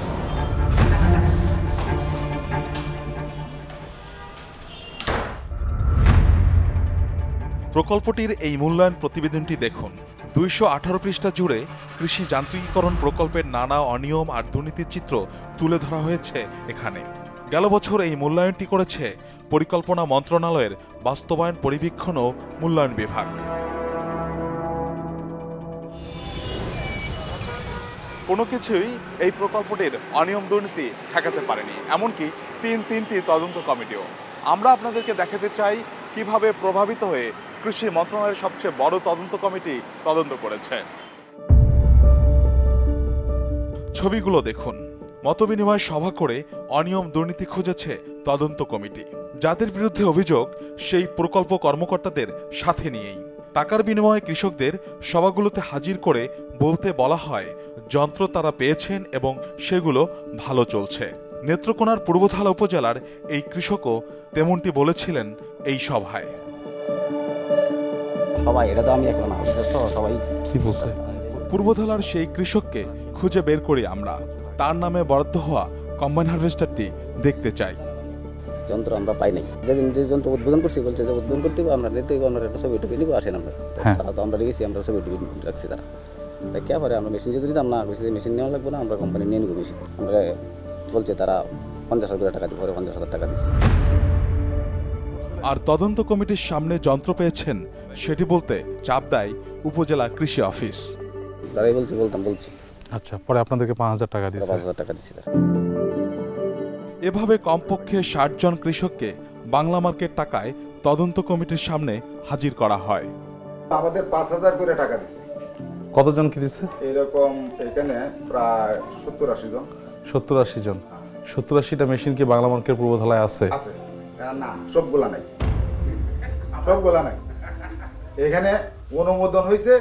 প্রকল্পটির এই মূল্যায়ন প্রতিবেদনটি দেখুন। 218 পৃষ্ঠা জুড়ে কৃষি যান্ত্রিকীকরণ প্রকল্পের নানা অনিয়ম আর দুর্নীতির চিত্র তুলে ধরা হয়েছে এখানে। গেল বছর এই মূল্যায়নটি করেছে পরিকল্পনা মন্ত্রণালয়ের বাস্তবায়ন পরিবীক্ষণ ও মূল্যায়ন বিভাগ। কোনো কিছুই এই প্রকল্পটির অনিয়ম দুর্নীতি ঠেকাতে পারেনি, এমনকি তিনটি তদন্ত কমিটিও। আমরা আপনাদেরকে দেখাতে চাই কিভাবে প্রভাবিত হয়ে কৃষি মন্ত্রণালয়ের সবচেয়ে বড় তদন্ত কমিটি তদন্ত করেছে। ছবিগুলো দেখুন। মতবিনিময় সভা করে অনিয়ম দুর্নীতি খুঁজেছে তদন্ত কমিটি। যাদের বিরুদ্ধে অভিযোগ সেই প্রকল্প কর্মকর্তাদের সাথে নিয়েই টাকার বিনিময়ে কৃষকদের সভাগুলোতে হাজির করে বলতে বলা হয় যন্ত্র তারা পেয়েছেন এবং সেগুলো ভালো চলছে। নেত্রকোনার পূর্বথালা উপজেলার এই কৃষকও তেমনটি বলেছিলেন এই সভায়। সবাই এটা তো আমি একলা না, সবাই কি বলছে? পূর্বধালার সেই কৃষককে খুঁজে বের করি আমরা। তার নামে বরাদ্দ হওয়া কম্বাইন হারভেস্টারটি দেখতে চাই। যন্ত্র আমরা পাই নাই। যেদিন যে যন্ত্র উদ্বোধন করছি বলছে যে উদ্বোধন করতে হবে, আমরা নিতে আমরা একটা ছবি টুবি নিবো, আসেন আমরা। তারা তো আমরা রেখেছি, আমরা ছবি টুবি রাখছি। তারা কে পারে আমরা মেশিন যদি দাম না করছি, মেশিন নেওয়া লাগবে না, আমরা কোম্পানি নিয়ে নিবো মেশিন। আমরা বলছে তারা 50,000 টাকা দিব, 50,000 টাকা দিচ্ছে। আর তদন্ত কমিটির সামনে যন্ত্র পেয়েছেন সেটি বলতে চাপ দেয় উপজেলা কৃষি অফিস। তারাই বলছি। আচ্ছা, পরে আপনাদেরকে 5,000 টাকা দিচ্ছে। 5,000 টাকা দিচ্ছে তারা। এভাবে কমপক্ষে 60 জন কৃষককে বাংলা মার্কেট টাকায় তদন্ত কমিটির সামনে হাজির করা হয়। আমাদের 5,000 করে টাকা দিচ্ছে। কতজন কি দিচ্ছে? এরকম এখানে প্রায় 70-80 জন। 70-80 জন। 70-80টা মেশিন কি বাংলা মার্কেট পূর্বধালায় আছে? আছে না, সবগুলা নাই। এখানে অনুমোদন হয়েছে,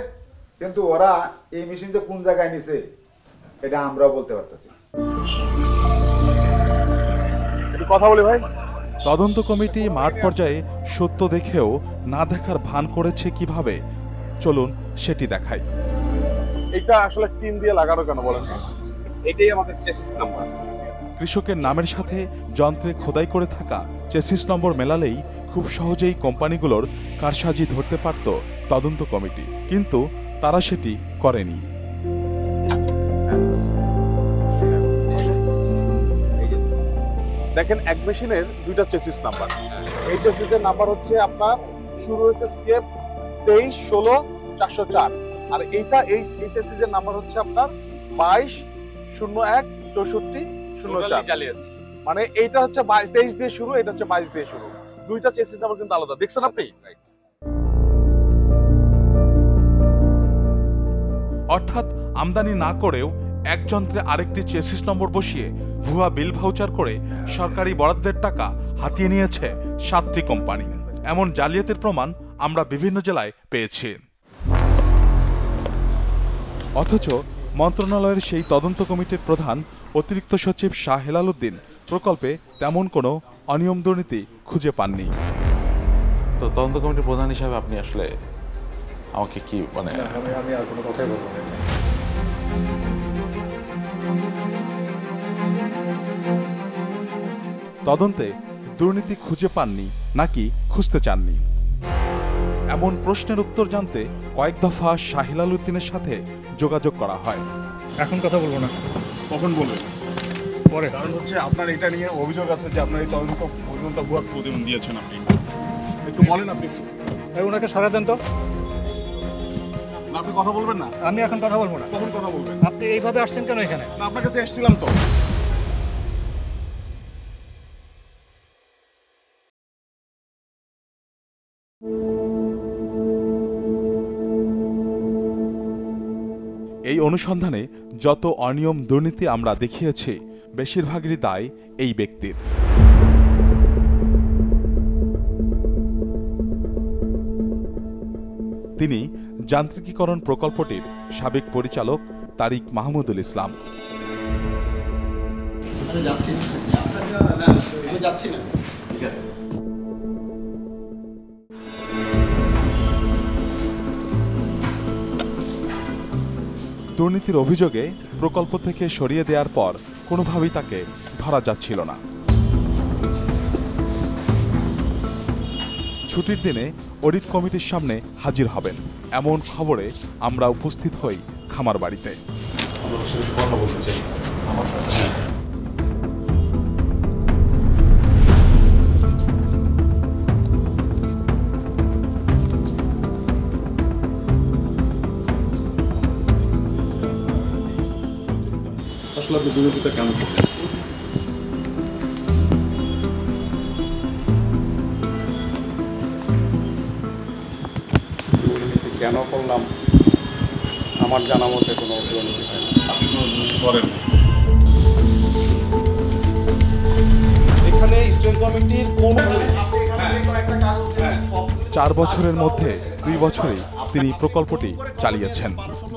কিন্তু ওরা এই মেশিন যে কোন জায়গায় নিছে এটা আমরাও বলতে পারতেছি। কথা বলি ভাই। তদন্ত কমিটি মাঠ পর্যায়ে সত্য দেখেও না দেখার ভান করেছে কিভাবে, চলুন সেটি দেখাই। এটা আসলে টিন দিয়ে লাগানো কেন বলেন? এটাই আমাদের চেসিস নাম্বার। কৃষকের নামের সাথে যন্ত্রে খোদাই করে থাকা চেসিস নম্বর মেলালেই খুব সহজেই কোম্পানিগুলোর কারসাজি ধরতে পারত তদন্ত কমিটি, কিন্তু তারা সেটি করেনি। দেখেন, এক মেশিনের 2টা চেসিস নাম্বার। এই চেসিসের নাম্বার হচ্ছে আপনার শুরু হয়েছে CF 23-16-404, আর এইটা এই চেসিস এর নাম্বার হচ্ছে আপনার 22016404। মানে এইটা হচ্ছে 23 দিয়ে শুরু, এটা হচ্ছে 22 দিয়ে শুরু। দুইটা চেসিস নাম্বার কিন্তু আলাদা, দেখছেন আপনি? অর্থাৎ আমদানি না করেও এক যন্ত্রে আরেকটি চেসিস নম্বর বসিয়ে ভুয়া বিল ভাউচার করে সরকারি বরাদ্দের টাকা হাতিয়ে নিয়েছে 7টি কোম্পানি। এমন জালিয়াতির প্রমাণ আমরা বিভিন্ন জেলায় পেয়েছি। অথচ মন্ত্রণালয়ের সেই তদন্ত কমিটির প্রধান অতিরিক্ত সচিব শাহ হেলাল উদ্দিন প্রকল্পে তেমন কোনো অনিয়ম দুর্নীতি খুঁজে পাননি। তো তদন্ত কমিটির প্রধান হিসাবে আপনি আসলে আমাকে কি মানে আমি আর কোনো কথাই বলবো না। তদন্তে দুর্নীতি খুঁজে পাননি নাকি খুঁজতে চাননি, এমন প্রশ্নের উত্তর জানতে কয়েক দফা শাহ হেলাল উদ্দিনের সাথে যোগাযোগ করা হয়। এখন কথা বলবো না। কখন বলবেন? পরে। কারণ হচ্ছে আপনার এটা নিয়ে অভিযোগ আছে যে আপনার এই তদন্ত পর্যন্ত ভুয়া প্রতিবেদন দিয়েছেন আপনি, একটু বলেন আপনি। ওনাকে সরা দেন তো। আপনি কথা বলবেন না? আমি এখন কথা বলবো না। কখন কথা বলবেন? আপনি এইভাবে আসছেন কেন এখানে? না, আপনার কাছে এসেছিলাম তো। এই অনুসন্ধানে যত অনিয়ম দুর্নীতি আমরা দেখিয়েছি, বেশিরভাগেরই দায় এই ব্যক্তির। তিনি যান্ত্রিকীকরণ প্রকল্পটির সাবেক পরিচালক তারিক মাহমুদুল ইসলাম। দুর্নীতির অভিযোগে প্রকল্প থেকে সরিয়ে দেওয়ার পর কোনোভাবেই তাকে ধরা যাচ্ছিল না। ছুটির দিনে অডিট কমিটির সামনে হাজির হবেন এমন খবরে আমরা উপস্থিত হই খামার বাড়িতে। আসলে আপনি দুর্নীতিটা কেন করছেন? দুর্নীতি কেন করলাম আমার জানা মতে কোনো দুর্নীতি হয় না। আপনি কোনো দুর্নীতি করেন না? এখানে স্টেট কমিটির কোন 4 বছরের মধ্যে 2 বছরেই তিনি প্রকল্পটি চালিয়েছেন।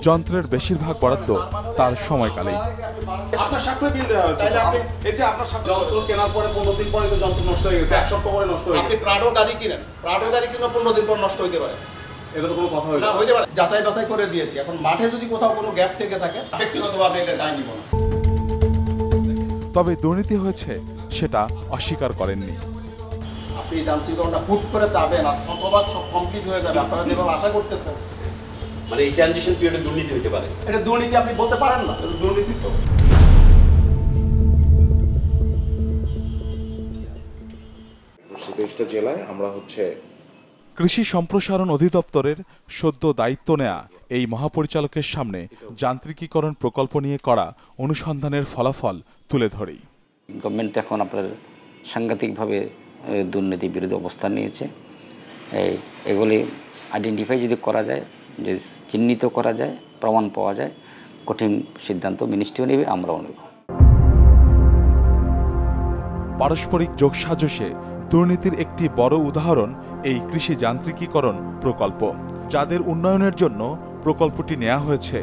যন্ত্রের বেশিরভাগ বরাদ্দ তার সময়কালেই। আপনার সাথে বিল দেওয়া হয়েছে। এই যে আপনার সাথে যন্ত্র কেনার পরে 15 দিন পরে তো যন্ত্র নষ্ট হয়ে গেছে, 1 সপ্তাহ পরে নষ্ট হয়ে গেছে। আপনি প্রাডো গাড়ি কিনেন, প্রাডো গাড়ি কিনে 15 দিন পর নষ্ট হইতে পারে। এটা তো কোনো কথা হইল না, হইতে পারে। যাচাই বাছাই করে দিয়েছি। এখন মাঠে যদি কোথাও কোনো গ্যাপ থেকে থাকে ব্যক্তিগতভাবে আপনি এটা দায় নিব না। তবে দুর্নীতি হয়েছে সেটা অস্বীকার করেননি। আপনি যান্ত্রিকরণটা হুট করে চাবেন আর শতভাগ সব কমপ্লিট হয়ে যাবে আপনারা যেভাবে আশা করতেছেন, মানে এই ট্রানজিশন পিরিয়ডে দুর্নীতি হতে পারে। এটা দুর্নীতি আপনি বলতে পারেন না, এটা দুর্নীতি তো। জেলায় আমরা হচ্ছে কৃষি সম্প্রসারণ অধিদপ্তরের সদ্য দায়িত্ব নেয়া এই মহাপরিচালকের সামনে যান্ত্রিকীকরণ প্রকল্প নিয়ে করা অনুসন্ধানের ফলাফল তুলে ধরি। গভর্নমেন্ট এখন আপনার সাংঘাতিকভাবে দুর্নীতি বিরোধী অবস্থান নিয়েছে। এগুলি আইডেন্টিফাই যদি করা যায়, যে চিহ্নিত করা যায়, প্রমাণ পাওয়া যায়, কঠিন সিদ্ধান্ত মিনিস্ট্রিও নেবে, আমরাও নেব। পারস্পরিক যোগসাজশে দুর্নীতির একটি বড় উদাহরণ এই কৃষি যান্ত্রিকীকরণ প্রকল্প। যাদের উন্নয়নের জন্য প্রকল্পটি নেওয়া হয়েছে,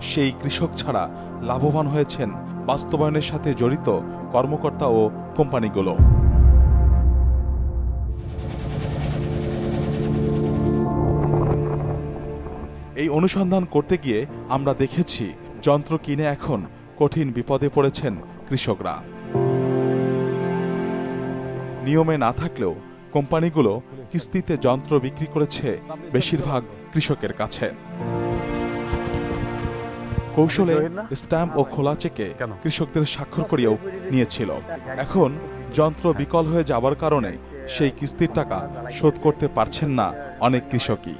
সেই কৃষক ছাড়া লাভবান হয়েছেন বাস্তবায়নের সাথে জড়িত কর্মকর্তা ও কোম্পানিগুলো। এই অনুসন্ধান করতে গিয়ে আমরা দেখেছি যন্ত্র কিনে এখন কঠিন বিপদে পড়েছেন কৃষকরা। নিয়মে না থাকলেও কোম্পানিগুলো কিস্তিতে যন্ত্র বিক্রি করেছে বেশিরভাগ কৃষকের কাছে। কৌশলে স্ট্যাম্প ও খোলা চেকে কৃষকদের স্বাক্ষর করিয়েও নিয়েছিল। এখন যন্ত্র বিকল হয়ে যাবার কারণে সেই কিস্তির টাকা শোধ করতে পারছেন না অনেক কৃষকই।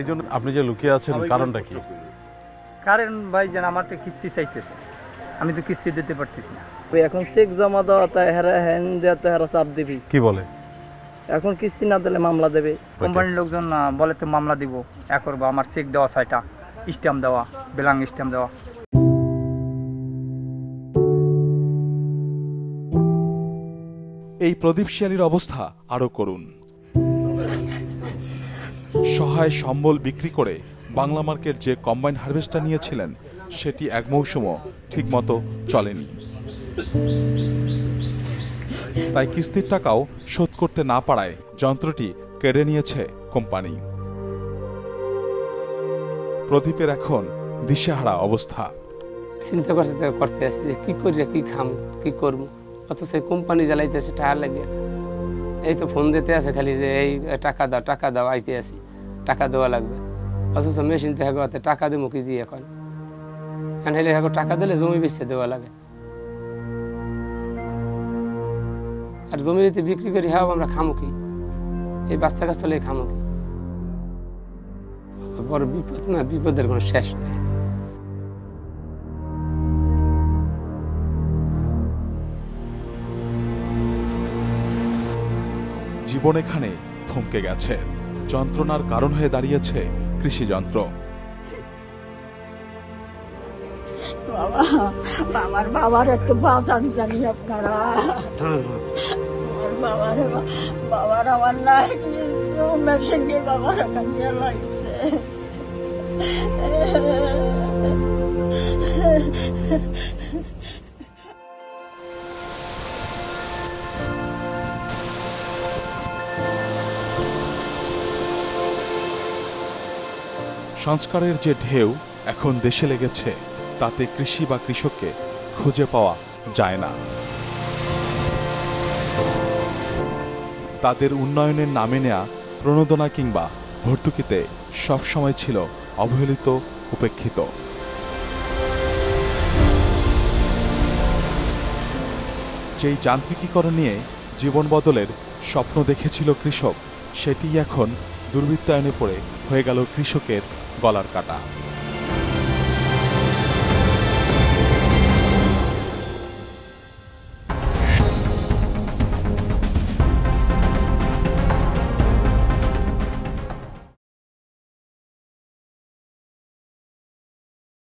এই জন্য আপনি যে লুকিয়ে আছেন, কারণটা কি? কারণ ভাই যেন আমার তো কিস্তি চাইতেছে, আমি তো কিস্তি দিতে পারতেছি না। এখন চেক জমা দেওয়া তাই হেরা হ্যান দেওয়া তো হেরা চাপ দিবি। কি বলে? এখন কিস্তি না দিলে মামলা দেবে। কোম্পানির লোকজন বলে তো মামলা দিব, করবো আমার চেক দেওয়া ছয়টা, স্ট্যাম্প দেওয়া, বেলাং স্ট্যাম্প দেওয়া। এই প্রদীপ শিয়ালির অবস্থা আরো করুন। সহায় সম্বল বিক্রি করে বাংলা মার্কেট যে কম্বাইন হারভেস্টার নিয়েছিলেন সেটি এক মৌসুমও ঠিকমতো চলেনি, তাই কিস্তির টাকাও শোধ করতে না পারায় যন্ত্রটি কেড়ে নিয়েছে কোম্পানি। প্রদীপের এখন দিশেহারা অবস্থা। চিন্তা করতে আসি যে কি করি, কি খাম, কি করবো, অথচ কোম্পানি জ্বালাইতেছে টাকা লাগে। এই তো ফোন দিতে আছে খালি যে এই টাকা দাও আইতে আসি, টাকা দেওয়া লাগবে, অথচ মেশিন থেকে টাকা দেবো কি দিয়ে এখন টাকা দিলে জমি বেচতে দেওয়া লাগে। আর জমি যদি বিক্রি করি হ্যাঁ আমরা খামো কি, এই বাচ্চা কাচ্চা লেগে খামো কি? বড় বিপদ না, বিপদের কোনো শেষ নেই। জীবন এখানে থমকে গেছে, যন্ত্রণার কারণ হয়ে দাঁড়িয়েছে কৃষি যন্ত্র। আমার বাবার একটু বাঁচান জানি আপনারা। বাবার আমার নাই মেশিন দিয়ে বাবার কাছে লাগছে। সংস্কারের যে ঢেউ এখন দেশে লেগেছে তাতে কৃষি বা কৃষককে খুঁজে পাওয়া যায় না। তাদের উন্নয়নের নামে নেয়া প্রণোদনা কিংবা ভর্তুকিতে সবসময় ছিল অবহেলিত, উপেক্ষিত। যেই যান্ত্রিকীকরণ নিয়ে জীবন বদলের স্বপ্ন দেখেছিল কৃষক, সেটি এখন দুর্বৃত্তায়নে পড়ে হয়ে গেল কৃষকের গলার কাটা।